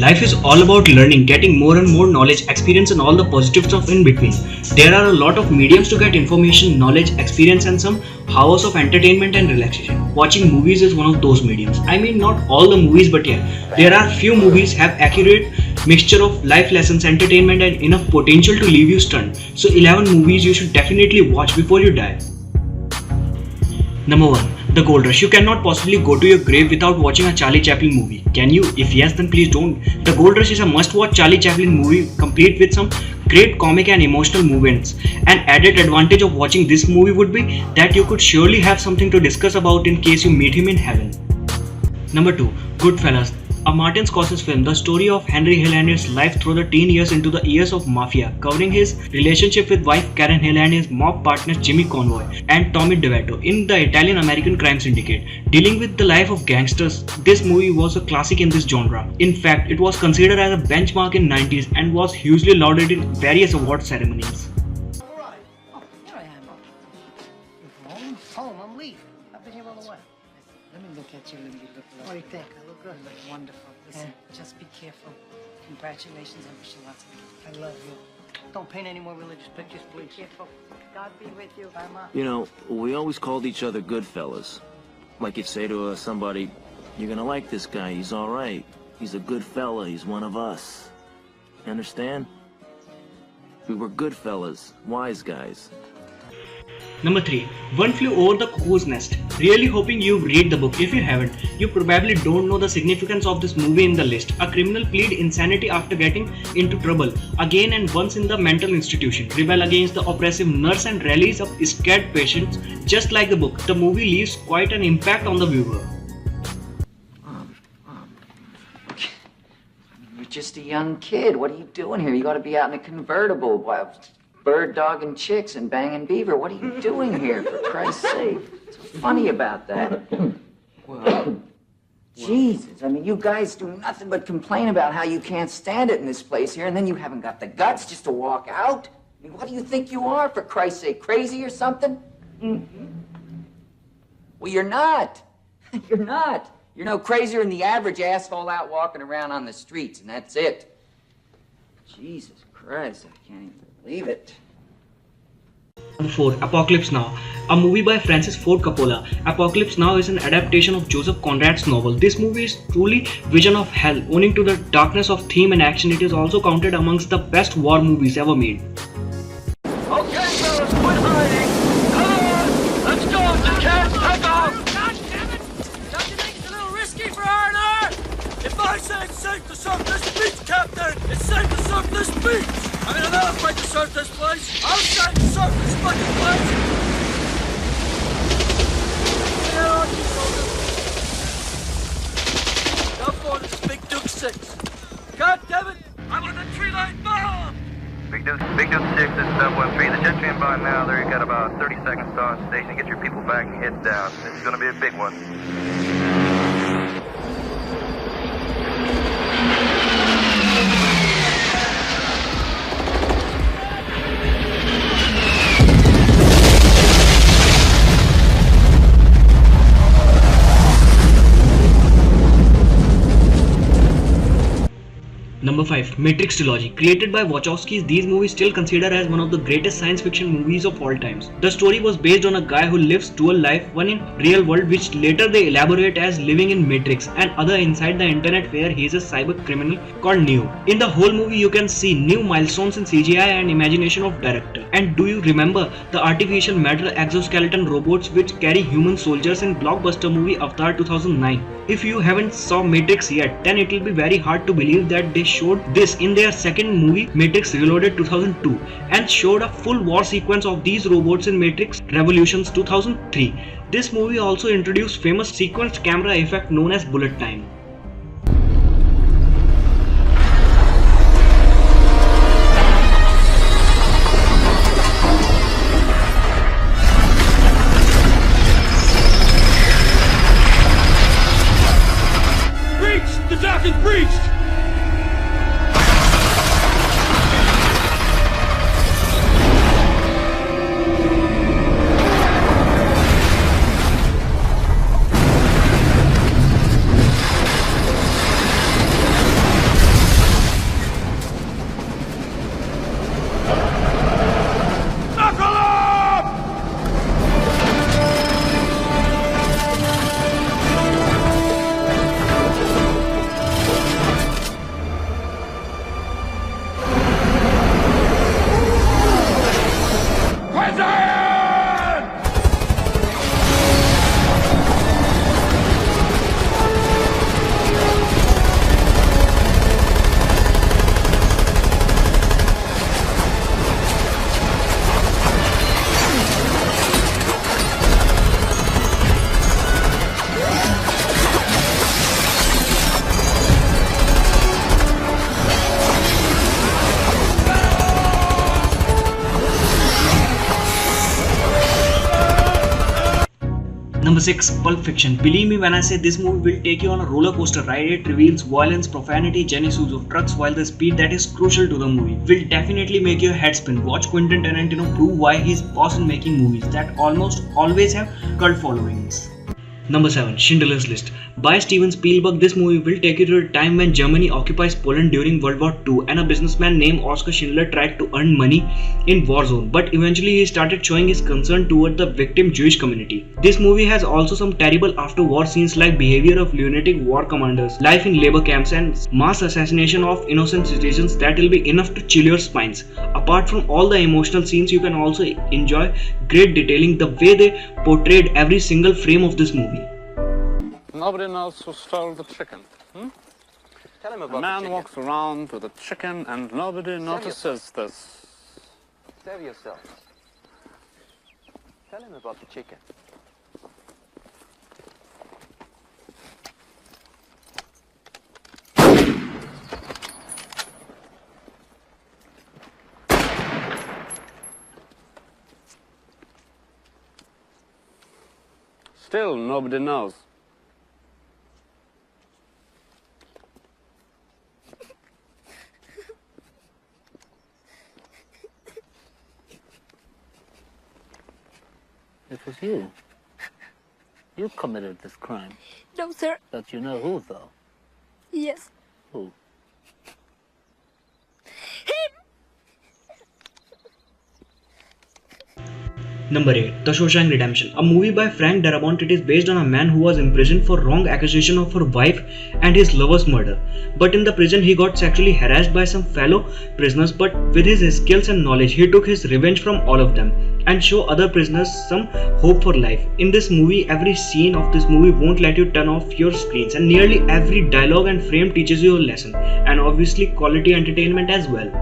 Life is all about learning, getting more and more knowledge, experience, and all the positives of in between. There are a lot of mediums to get information, knowledge, experience, and some hours of entertainment and relaxation. Watching movies is one of those mediums. I mean, not all the movies, but yeah, there are few movies have accurate mixture of life lessons, entertainment, and enough potential to leave you stunned. So 11 movies you should definitely watch before you die. Number 1. The Gold Rush. You cannot possibly go to your grave without watching a Charlie Chaplin movie. Can you? If yes, then please don't. The Gold Rush is a must-watch Charlie Chaplin movie, complete with some great comic and emotional moments. An added advantage of watching this movie would be that you could surely have something to discuss about in case you meet him in heaven. Number 2. Goodfellas. A Martin Scorsese film, the story of Henry Hill and his life through the teen years into the years of Mafia, covering his relationship with wife Karen Hill and his mob partners Jimmy Convoy and Tommy DeVito in the Italian-American crime syndicate. Dealing with the life of gangsters, this movie was a classic in this genre. In fact, it was considered as a benchmark in 90s and was hugely lauded in various award ceremonies. Alright. Oh, here I am. You're home? Home, I'm leaving. I've been here all the way. Let me look at you and you look What do you think? I look good. You look wonderful. Listen, just be careful. Congratulations. I wish you lots of luck. I love you. Don't paint any more religious pictures, please. Be careful. God be with you. Bye, Ma. You know, we always called each other good fellas. Like you'd say to somebody, you're gonna like this guy, he's alright. He's a good fella, he's one of us. You understand? We were good fellas, wise guys. Number 3. One Flew Over the Cuckoo's Nest. Really hoping you've read the book. If you haven't, you probably don't know the significance of this movie in the list. A criminal plead insanity after getting into trouble again and once in the mental institution, rebel against the oppressive nurse and rallies up scared patients. Just like the book, the movie leaves quite an impact on the viewer. You're just a young kid. What are you doing here? You ought to be out in a convertible, bird dogging chicks and banging beaver. What are you doing here, for Christ's sake? What's so funny about that? Well, Jesus, I mean, you guys do nothing but complain about how you can't stand it in this place here, and then you haven't got the guts just to walk out? I mean, what do you think you are, for Christ's sake? Crazy or something? Well, you're not. You're not. You're no crazier than the average asshole out walking around on the streets, and that's it. Jesus Christ, I can't even believe it. 4. Apocalypse Now. A movie by Francis Ford Coppola. Apocalypse Now is an adaptation of Joseph Conrad's novel. This movie is truly vision of hell. Owing to the darkness of theme and action, it is also counted amongst the best war movies ever made. Okay, fellas, quit hiding. Come on, let's go. Just can't take off. God damn it! Don't you think it's a little risky for R&R? If I say it's safe to surf this beach, Captain, it's safe to surf this beach. I mean, I'm not afraid to surf this place. I'm trying to surf this fucking place. There are you, soldier. Now for this Big Duke 6. God damn it! I'm on the tree line bomb! Big Duke 6, this is 713. The jet train by now, there you got about 30 seconds to on station. Get your people back and head down. This is going to be a big one. Number 5. Matrix Trilogy. Created by Wachowskis, these movies still considered as one of the greatest science fiction movies of all times. The story was based on a guy who lives dual life, one in real world which later they elaborate as living in Matrix, and other inside the internet where he is a cyber criminal called Neo. In the whole movie you can see new milestones in CGI and imagination of director. And do you remember the artificial metal exoskeleton robots which carry human soldiers in blockbuster movie Avatar 2009? If you haven't saw Matrix yet, then it will be very hard to believe that they showed this in their second movie Matrix Reloaded 2002 and showed a full war sequence of these robots in Matrix Revolutions 2003. This movie also introduced famous sequenced camera effect known as bullet time. Breached! The dock is breached! Number 6. Pulp Fiction. Believe me when I say this movie will take you on a roller coaster ride. It reveals violence, profanity, genesis of drugs, while the speed that is crucial to the movie will definitely make your head spin. Watch Quentin Tarantino prove why he's boss in making movies that almost always have cult followings. Number 7. Schindler's List. By Steven Spielberg, this movie will take you to a time when Germany occupies Poland during World War II and a businessman named Oskar Schindler tried to earn money in war zone, but eventually he started showing his concern toward the victim Jewish community. This movie has also some terrible after-war scenes like behavior of lunatic war commanders, life in labor camps, and mass assassination of innocent citizens that will be enough to chill your spines. Apart from all the emotional scenes, you can also enjoy great detailing, the way they portrayed every single frame of this movie. Nobody knows who stole the chicken. Tell him about A man the walks around with a chicken and nobody notices this. Save yourself. Tell him about the chicken. Still, nobody knows. It was you. You committed this crime. No, sir. But you know who, though? Yes. Who? Number 8. The Shawshank Redemption. A movie by Frank Darabont. It is based on a man who was imprisoned for wrong accusation of her wife and his lover's murder. But in the prison he got sexually harassed by some fellow prisoners, but with his skills and knowledge he took his revenge from all of them and show other prisoners some hope for life. In this movie, every scene of this movie won't let you turn off your screens, and nearly every dialogue and frame teaches you a lesson, and obviously quality entertainment as well.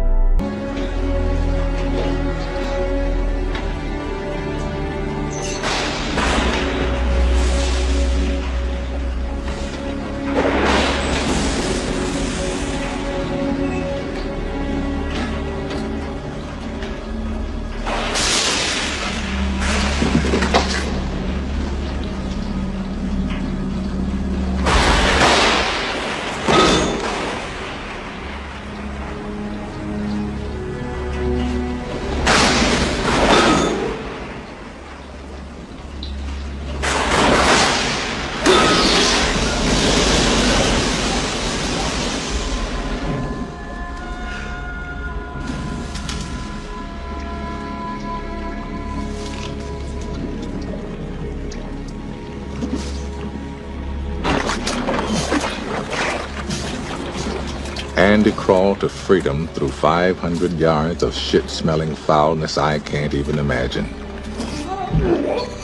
Andy crawled to freedom through 500 yards of shit-smelling foulness I can't even imagine.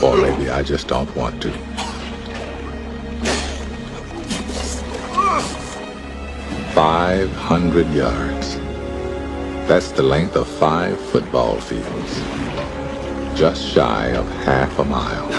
Or maybe I just don't want to. "500 yards. That's the length of 5 football fields. Just shy of half a mile.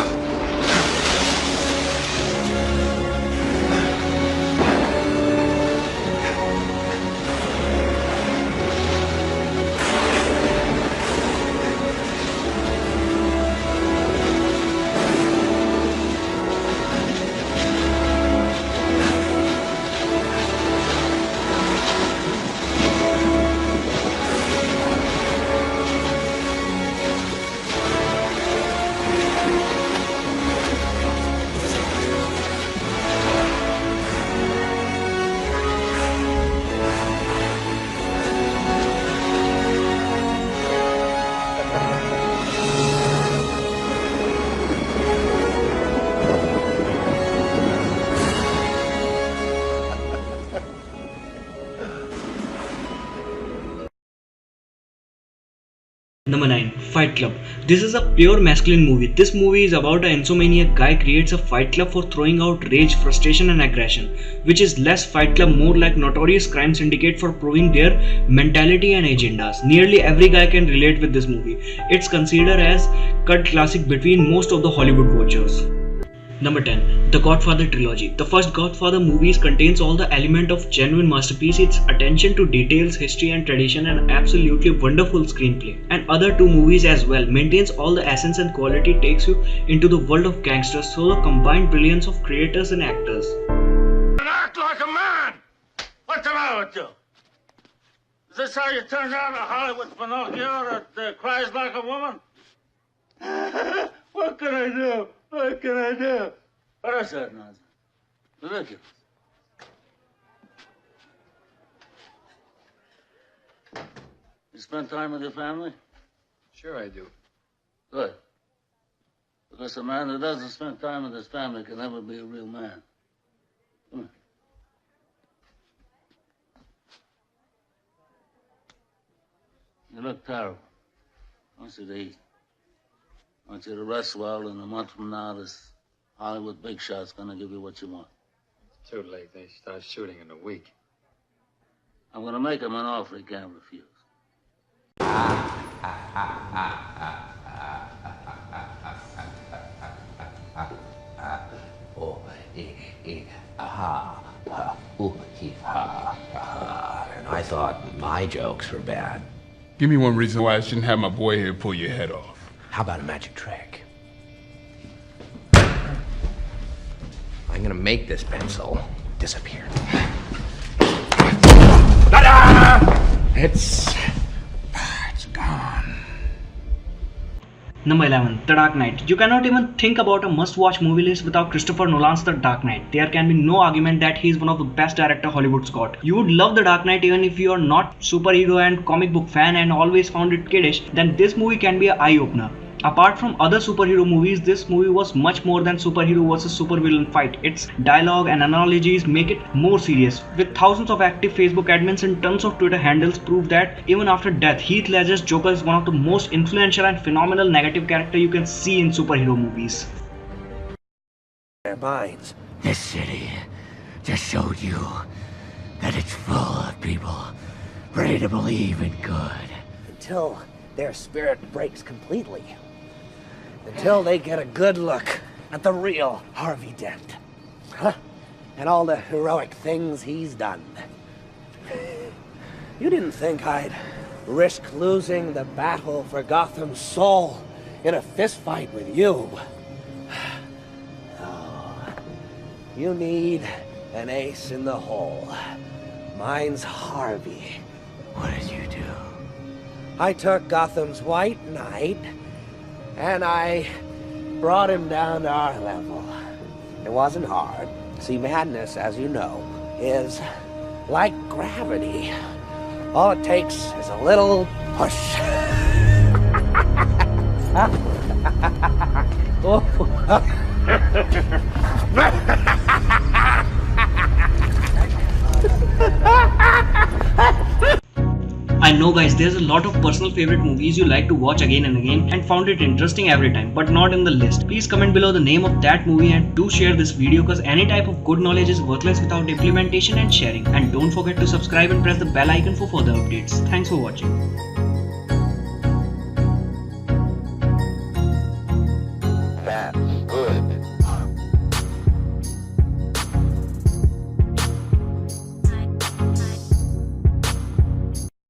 Number 9. Fight Club. This is a pure masculine movie. This movie is about an insomniac guy creates a fight club for throwing out rage, frustration and aggression, which is less Fight Club, more like Notorious Crime Syndicate for proving their mentality and agendas. Nearly every guy can relate with this movie. It's considered as cult classic between most of the Hollywood watchers. Number 10. The Godfather Trilogy. The first Godfather movies contains all the element of genuine masterpiece, its attention to details, history and tradition, and absolutely wonderful screenplay. And other two movies as well maintains all the essence and quality, takes you into the world of gangsters, so the combined brilliance of creators and actors. Act like a man! What's the matter with you? Is this how you turn down a Hollywood Pinocchio that cries like a woman? What can I do? What can I do? What is that nonsense? Ridiculous. You spend time with your family? Sure I do. Good. Because a man who doesn't spend time with his family can never be a real man. Come here. You look terrible. I want you to eat. I want you to rest well, and a month from now, this Hollywood big shot's gonna give you what you want. It's too late. They start shooting in a week. I'm gonna make him an offer he can't refuse. And I thought my jokes were bad. Give me one reason why I shouldn't have my boy here pull your head off. How about a magic trick? I'm gonna make this pencil disappear. Ta-da! It's gone. Number 11. The Dark Knight. You cannot even think about a must-watch movie list without Christopher Nolan's The Dark Knight. There can be no argument that he is one of the best director Hollywood's got. You would love The Dark Knight even if you are not superhero and comic book fan and always found it kiddish, then this movie can be an eye-opener. Apart from other superhero movies, this movie was much more than superhero versus supervillain fight. Its dialogue and analogies make it more serious. With thousands of active Facebook admins and tons of Twitter handles prove that even after death, Heath Ledger's Joker is one of the most influential and phenomenal negative character you can see in superhero movies. Their minds. This city just showed you that it's full of people ready to believe in good. Until their spirit breaks completely. Until they get a good look at the real Harvey Dent. And all the heroic things he's done. You didn't think I'd risk losing the battle for Gotham's soul in a fistfight with you. No. You need an ace in the hole. Mine's Harvey. What did you do? I took Gotham's White Knight, and I brought him down to our level. It wasn't hard. See, madness, as you know, is like gravity. All it takes is a little push. I know guys, there's a lot of personal favorite movies you like to watch again and again and found it interesting every time, but not in the list. Please comment below the name of that movie and do share this video, because any type of good knowledge is worthless without implementation and sharing. And don't forget to subscribe and press the bell icon for further updates. Thanks for watching.